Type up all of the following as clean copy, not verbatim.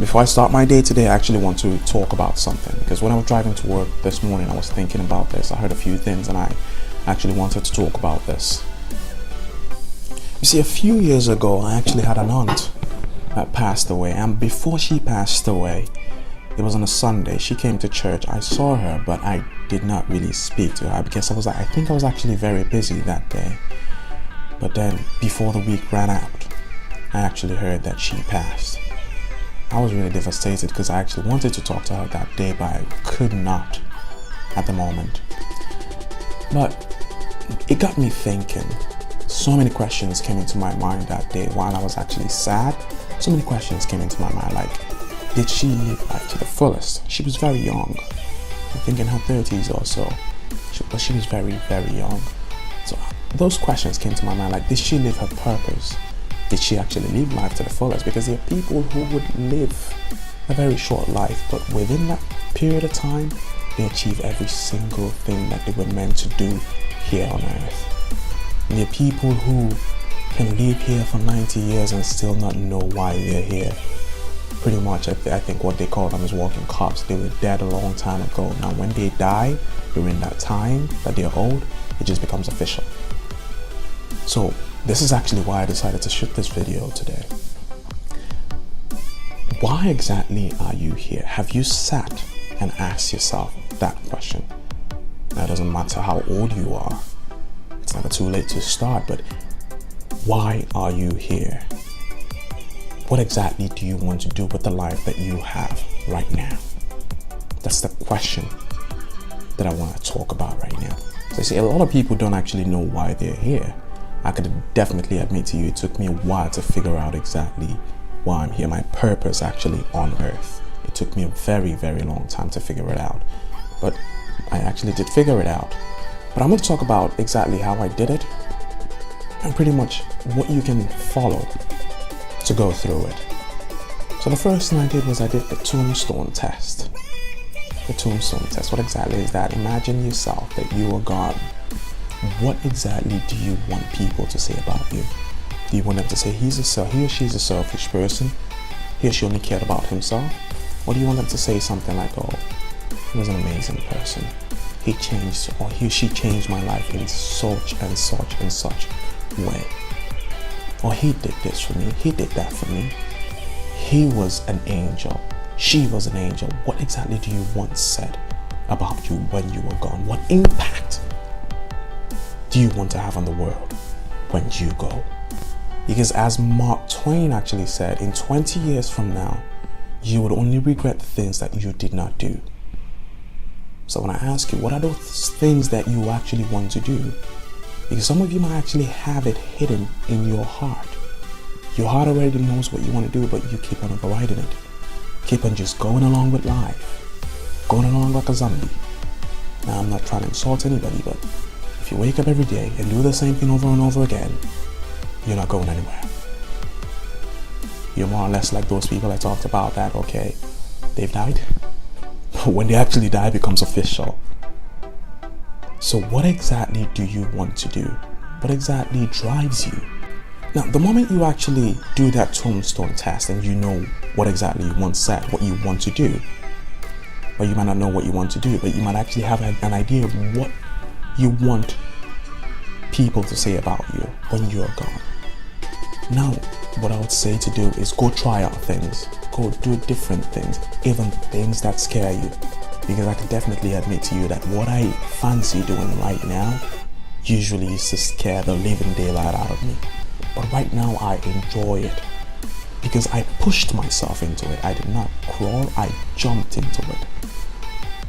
before I start my day today, I actually want to talk about something, because when I was driving to work this morning, I was thinking about this. I heard a few things and I actually wanted to talk about this. You see, a few years ago, I actually had an aunt that passed away, and before she passed away, it was on a Sunday. She came to church. I saw her, but I did not really speak to her because I think I was actually very busy that day. But then, before the week ran out, I actually heard that she passed. I was really devastated because I actually wanted to talk to her that day, but I could not at the moment. But it got me thinking. So many questions came into my mind that day while I was actually sad. So many questions came into my mind, like, did she live life to the fullest? She was very young. I think in her 30s or so. But she was very, very young. So those questions came to my mind, like, did she live her purpose? Did she actually live life to the fullest? Because there are people who would live a very short life, but within that period of time, they achieve every single thing that they were meant to do here on earth. And there are people who can live here for 90 years and still not know why they're here. Pretty much, I think what they call them is walking cops. They were dead a long time ago. Now, when they die, during that time that they're old, it just becomes official. So, this is actually why I decided to shoot this video today. Why exactly are you here? Have you sat and asked yourself that question? Now, it doesn't matter how old you are. It's never too late to start, but why are you here? What exactly do you want to do with the life that you have right now? That's the question that I want to talk about right now. So, see, a lot of people don't actually know why they're here. I could definitely admit to you, it took me a while to figure out exactly why I'm here, my purpose actually on earth. It took me a very, very long time to figure it out. But I actually did figure it out. But I'm going to talk about exactly how I did it and pretty much what you can follow to go through it. So the first thing I did was I did the tombstone test. The tombstone test, what exactly is that? Imagine yourself that you are God. What exactly do you want people to say about you? Do you want them to say he or she's a selfish person? He or she only cared about himself? Or do you want them to say something like, oh, he was an amazing person. He changed, or he or she changed my life in such and such and such way. Or he did this for me, he did that for me. He was an angel, she was an angel. What exactly do you want said about you when you are gone? What impact do you want to have on the world when you go? Because as Mark Twain actually said, in 20 years from now, you would only regret the things that you did not do. So when I ask you, what are those things that you actually want to do? Because some of you might actually have it hidden in your heart. Your heart already knows what you want to do, but you keep on overriding it. Keep on just going along with life. Going along like a zombie. Now, I'm not trying to insult anybody, but if you wake up every day and do the same thing over and over again, you're not going anywhere. You're more or less like those people I talked about that, okay, they've died. But when they actually die, it becomes official. So what exactly do you want to do? What exactly drives you? Now, the moment you actually do that tombstone test and you know what exactly you want said, what you want to do, or you might not know what you want to do, but you might actually have an idea of what you want people to say about you when you're gone. Now, what I would say to do is go try out things, go do different things, even things that scare you. Because I can definitely admit to you that what I fancy doing right now usually used to scare the living daylight out of me. But right now I enjoy it because I pushed myself into it. I did not crawl, I jumped into it.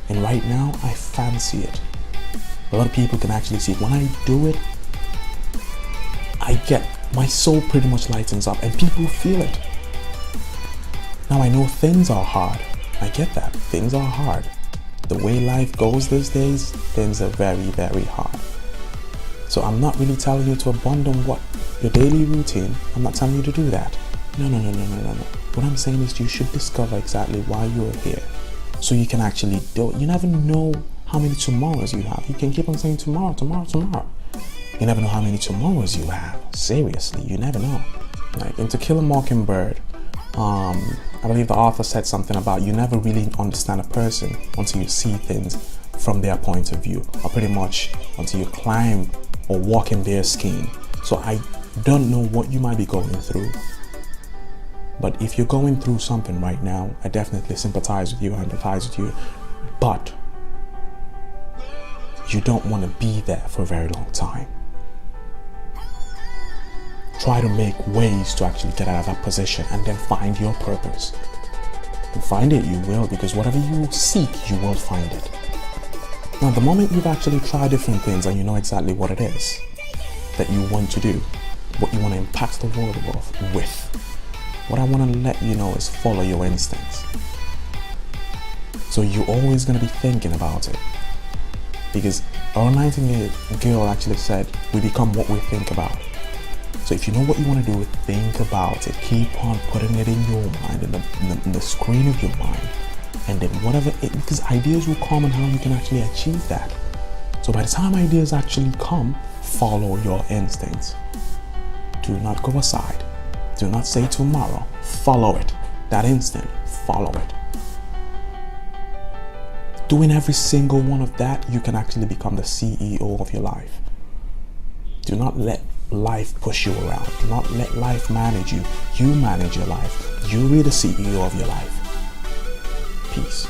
And right now I fancy it. A lot of people can actually see when I do it, my soul pretty much lightens up and people feel it. Now I know things are hard. I get that. Things are hard. The way life goes these days, things are very, very hard. So I'm not really telling you to abandon your daily routine. I'm not telling you to do that. No. What I'm saying is you should discover exactly why you're here. So you can actually do it. You never know how many tomorrows you have. You can keep on saying tomorrow. You never know how many tomorrows you have. Seriously, you never know. Like in To Kill a Mockingbird, I believe the author said something about you never really understand a person until you see things from their point of view, or pretty much until you climb or walk in their skin. So I don't know what you might be going through, but if you're going through something right now, I definitely sympathize with you, empathize with you, but you don't want to be there for a very long time. Try to make ways to actually get out of that position and then find your purpose. And find it you will, because whatever you seek, you will find it. Now, the moment you've actually tried different things and you know exactly what it is that you want to do, what you want to impact the world with, what I want to let you know is follow your instincts. So you're always going to be thinking about it. Because our Nightingale girl actually said, we become what we think about. So if you know what you want to do, think about it. Keep on putting it in your mind, in the screen of your mind. And then because ideas will come and how you can actually achieve that. So by the time ideas actually come, follow your instincts. Do not go aside. Do not say tomorrow. Follow it. That instinct, follow it. Doing every single one of that, you can actually become the CEO of your life. Do not let life push you around. Do not let life manage you. You manage your life. You be the CEO of your life. Peace.